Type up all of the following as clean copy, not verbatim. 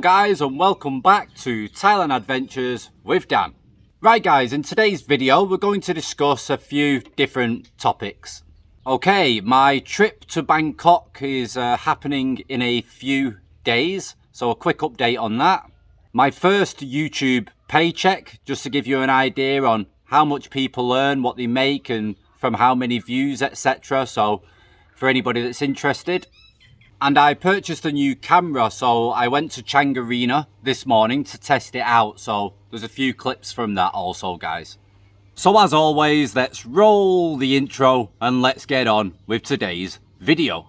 guys, and welcome back to Thailand Adventures with Dan. Right guys, in today's video we're going to discuss a few different topics. Okay, my trip to Bangkok is happening in a few days, so a quick update on that. My first YouTube paycheck, just to give you an idea on how much people earn, what they make and from how many views, etc. So for anybody that's interested. And I purchased a new camera, so I went to Chang Arena this morning to test it out. So there's a few clips from that also, guys. So as always, let's roll the intro and let's get on with today's video.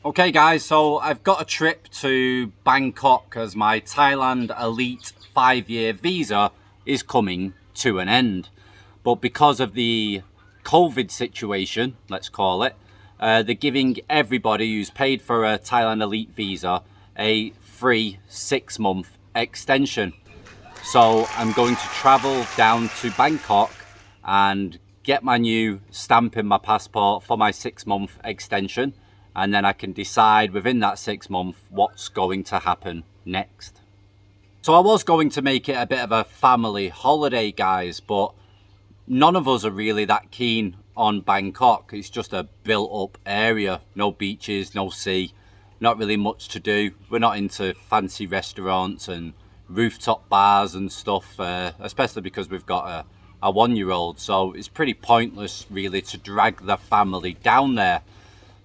Okay guys, so I've got a trip to Bangkok as my Thailand Elite 5-year visa is coming to an end. But because of the COVID situation, let's call it, they're giving everybody who's paid for a Thailand Elite visa a free 6-month extension. So I'm going to travel down to Bangkok and get my new stamp in my passport for my 6-month extension. And then I can decide within that 6 months what's going to happen next. So I was going to make it a bit of a family holiday, guys, but none of us are really that keen on Bangkok. It's just a built up area, no beaches, no sea, not really much to do. We're not into fancy restaurants and rooftop bars and stuff, especially because we've got a 1-year-old. So it's pretty pointless really to drag the family down there.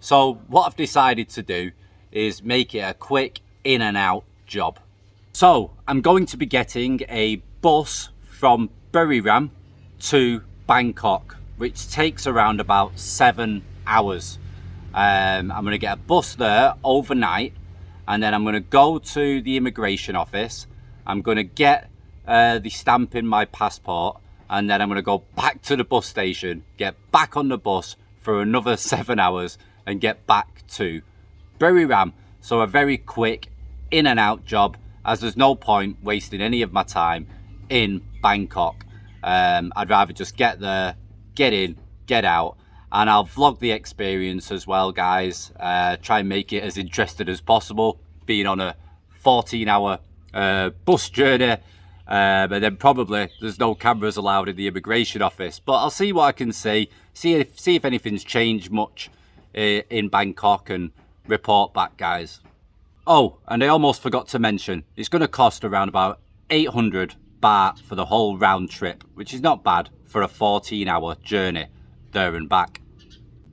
So what I've decided to do is make it a quick in and out job. So I'm going to be getting a bus from Buriram to Bangkok, which takes around about 7 hours. I'm going to get a bus there overnight, and then I'm going to go to the immigration office. I'm going to get the stamp in my passport, and then I'm going to go back to the bus station, get back on the bus for another 7 hours, and get back to Buriram. So a very quick in and out job, as there's no point wasting any of my time in Bangkok. I'd rather just get there, get in, get out, and I'll vlog the experience as well, guys. Try and make it as interesting as possible, being on a 14-hour bus journey. And then probably there's no cameras allowed in the immigration office, but I'll see what I can see if anything's changed much in Bangkok and report back, guys. Oh, and I almost forgot to mention, it's going to cost around about 800 baht for the whole round trip, which is not bad for a 14-hour journey there and back.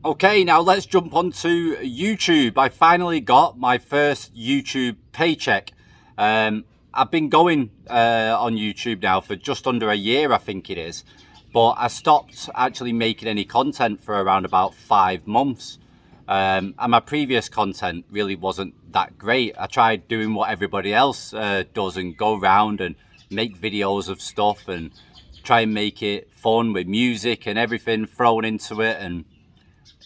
Okay, now let's jump onto YouTube. I finally got my first YouTube paycheck. I've been going on YouTube now for just under a year, I think it is, but I stopped actually making any content for around about 5 months. And my previous content really wasn't that great. I tried doing what everybody else does and go around and make videos of stuff and try and make it fun with music and everything thrown into it, and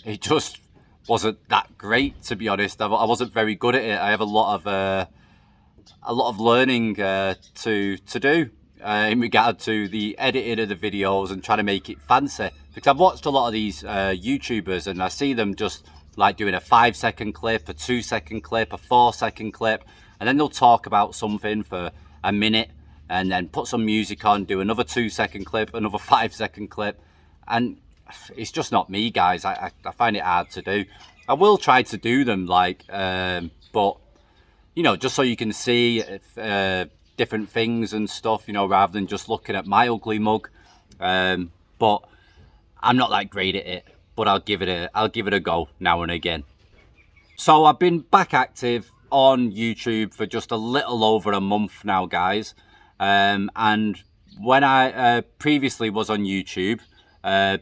it just wasn't that great, to be honest. I wasn't very good at it. I have a lot of learning to do in regard to the editing of the videos and trying to make it fancy, because I've watched a lot of these YouTubers and I see them just like doing a 5-second clip, a 2-second clip, a 4-second clip, and then they'll talk about something for a minute and then put some music on, do another 2-second clip, another 5-second clip, and it's just not me, guys. I find it hard to do. I will try to do them like but you know, just so you can see different things and stuff, you know, rather than just looking at my ugly mug. But I'm not that great at it, but I'll give it a go now and again. So I've been back active on YouTube for just a little over a month now, guys. And when I previously was on YouTube,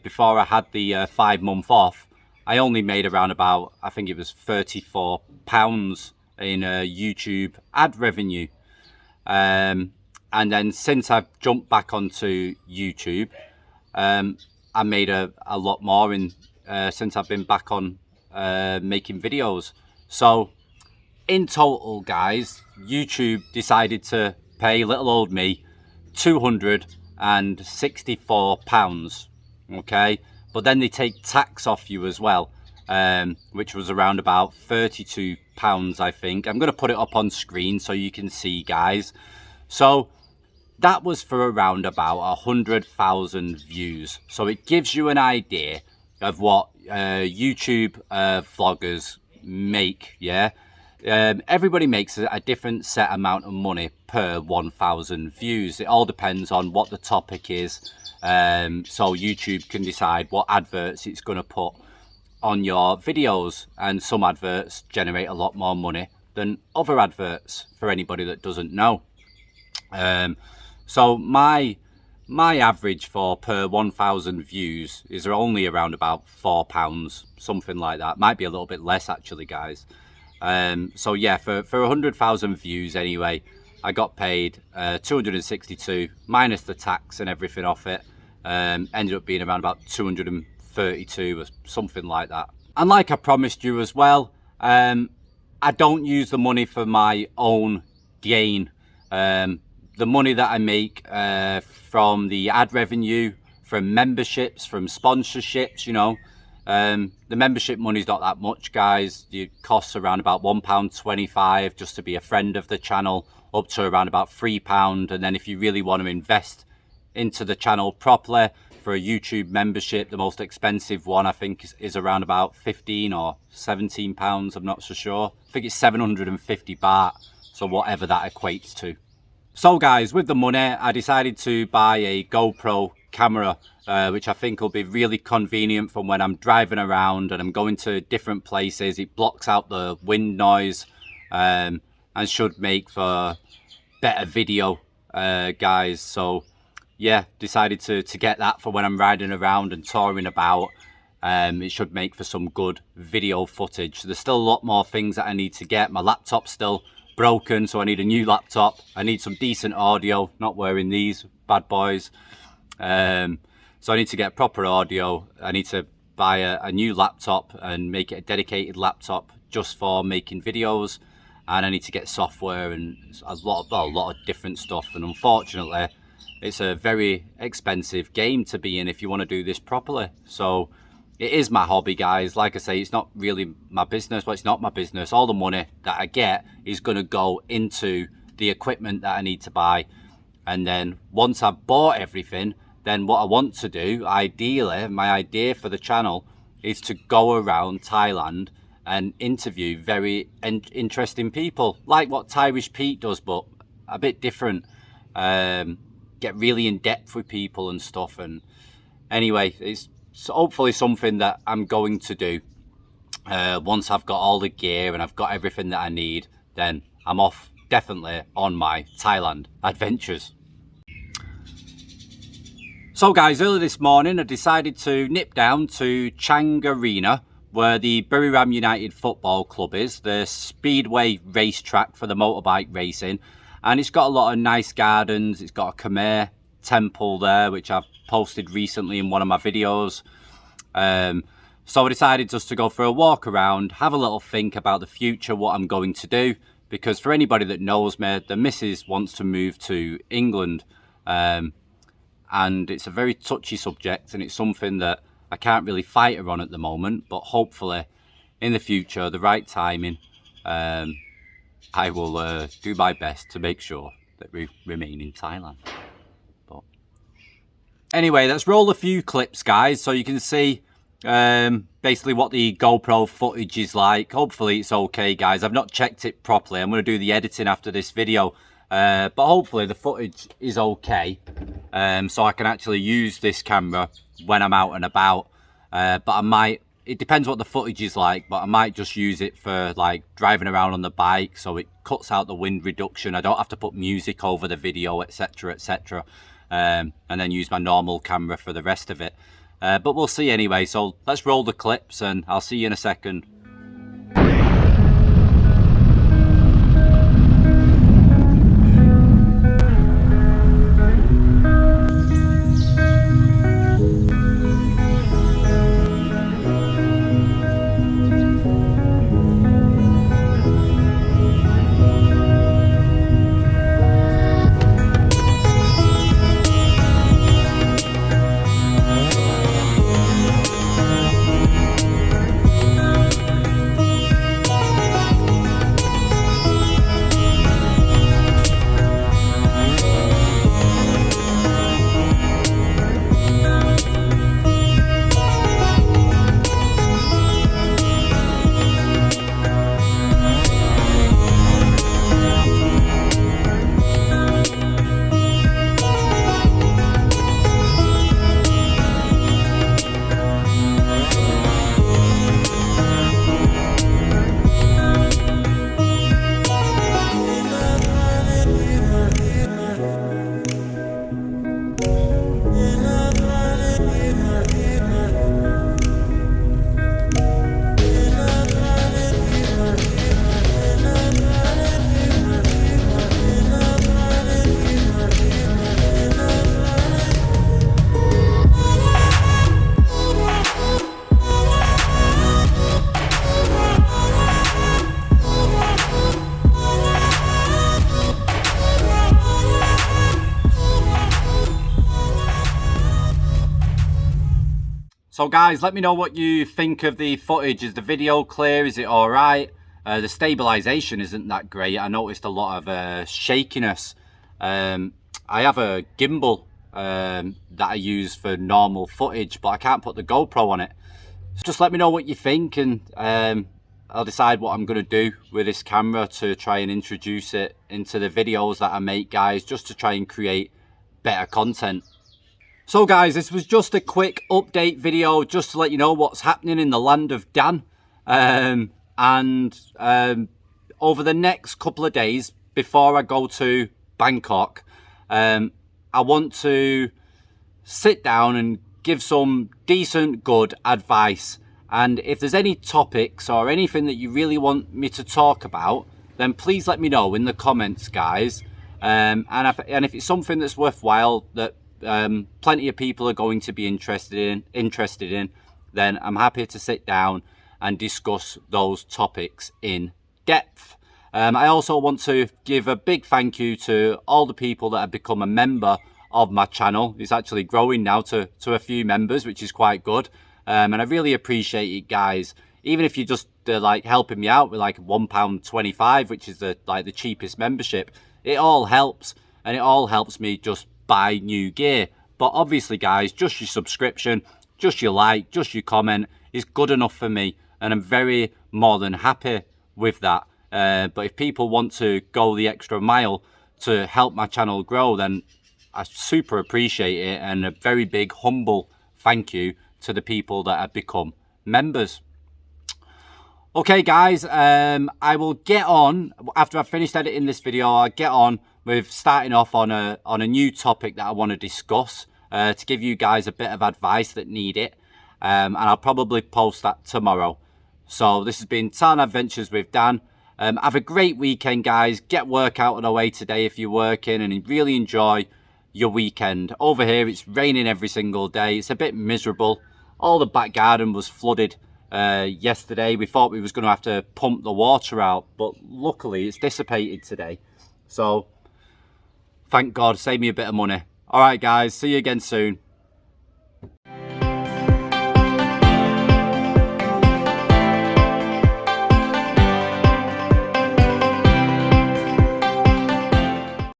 before I had the 5-month off, I only made around about, I think it was £34 in YouTube ad revenue. And then since I've jumped back onto YouTube, I made a lot more in since I've been back on making videos. So in total, guys, YouTube decided to pay little old me £264, okay? But then they take tax off you as well, which was around about £32, I think. I'm going to put it up on screen so you can see, guys. So that was for around about 100,000 views. So it gives you an idea of what YouTube vloggers make, yeah? Everybody makes a different set amount of money per 1,000 views. It all depends on what the topic is. So YouTube can decide what adverts it's going to put on your videos, and some adverts generate a lot more money than other adverts, for anybody that doesn't know. So my average for per 1,000 views is only around about £4, something like that. Might be a little bit less actually, guys. So yeah, for 100,000 views anyway, I got paid 262 minus the tax and everything off it. Ended up being around about 232 or something like that. And like I promised you as well, I don't use the money for my own gain. The money that I make from the ad revenue, from memberships, from sponsorships, you know, the membership money's not that much, guys. It costs around about £1.25 just to be a friend of the channel, up to around about £3. And then if you really want to invest into the channel properly for a YouTube membership, the most expensive one I think is around about 15 or 17 pounds. I'm not so sure. I think it's 750 baht, so whatever that equates to. So guys, with the money, I decided to buy a GoPro camera, which I think will be really convenient for when I'm driving around and I'm going to different places. It blocks out the wind noise and should make for better video, guys. So yeah, decided to get that for when I'm riding around and touring about. It should make for some good video footage. There's still a lot more things that I need to get. My laptop's still broken, so I need a new laptop. I need some decent audio, not wearing these bad boys. So I need to get proper audio. I need to buy a new laptop and make it a dedicated laptop just for making videos. And I need to get software and a lot of different stuff. And unfortunately, it's a very expensive game to be in if you want to do this properly. So it is my hobby, guys. Like I say, it's not really my business. Well, it's not my business. All the money that I get is going to go into the equipment that I need to buy. And then once I've bought everything, then what I want to do, ideally, my idea for the channel is to go around Thailand and interview very interesting people, like what Tyrish Pete does, but a bit different. Get really in depth with people and stuff. And anyway, it's hopefully something that I'm going to do. Once I've got all the gear and I've got everything that I need, then I'm off definitely on my Thailand adventures. So guys, early this morning I decided to nip down to Chang Arena, where the Buriram United Football Club is, the speedway racetrack for the motorbike racing. And it's got a lot of nice gardens. It's got a Khmer temple there, which I've posted recently in one of my videos. So I decided just to go for a walk around, have a little think about the future, what I'm going to do. Because for anybody that knows me, the missus wants to move to England. And it's a very touchy subject, and it's something that I can't really fight her on at the moment. But hopefully, in the future, the right timing, I will do my best to make sure that we remain in Thailand. But anyway, let's roll a few clips, guys, so you can see basically what the GoPro footage is like. Hopefully it's okay, guys. I've not checked it properly. I'm going to do the editing after this video. But hopefully the footage is okay. So I can actually use this camera when I'm out and about. But I might... It depends what the footage is like, but I might just use it for like driving around on the bike, so it cuts out the wind reduction. I don't have to put music over the video, etc, etc. And then use my normal camera for the rest of it. But we'll see anyway, so let's roll the clips and I'll see you in a second. So guys, let me know what you think of the footage. Is the video clear? Is it all right? The stabilization isn't that great. I noticed a lot of shakiness. I have a gimbal that I use for normal footage, but I can't put the GoPro on it. So just let me know what you think, and I'll decide what I'm going to do with this camera to try and introduce it into the videos that I make, guys, just to try and create better content. So guys, this was just a quick update video just to let you know what's happening in the land of Dan. Over the next couple of days before I go to Bangkok, I want to sit down and give some decent, good advice. And if there's any topics or anything that you really want me to talk about, then please let me know in the comments, guys. And if it's something that's worthwhile, that plenty of people are going to be interested in, then I'm happy to sit down and discuss those topics in depth. I also want to give a big thank you to all the people that have become a member of my channel. It's actually growing now to a few members, which is quite good. And I really appreciate it, guys. Even if you're just like helping me out with like £1.25, which is the cheapest membership, it all helps, and it all helps me just buy new gear. But obviously, guys, just your subscription, just your like, just your comment is good enough for me, and I'm very more than happy with that. But if people want to go the extra mile to help my channel grow, then I super appreciate it, and a very big humble thank you to the people that have become members. Okay guys, I will get on, after I've finished editing this video, I'll get on with starting off on a new topic that I want to discuss, to give you guys a bit of advice that need it, and I'll probably post that tomorrow. So this has been Thailand Adventures with Dan. Have a great weekend, guys. Get work out of the way today if you're working, and really enjoy your weekend. Over here it's raining every single day. It's a bit miserable. All the back garden was flooded yesterday. We thought we was going to have to pump the water out, but luckily it's dissipated today, so thank God, save me a bit of money. All right guys, see you again soon.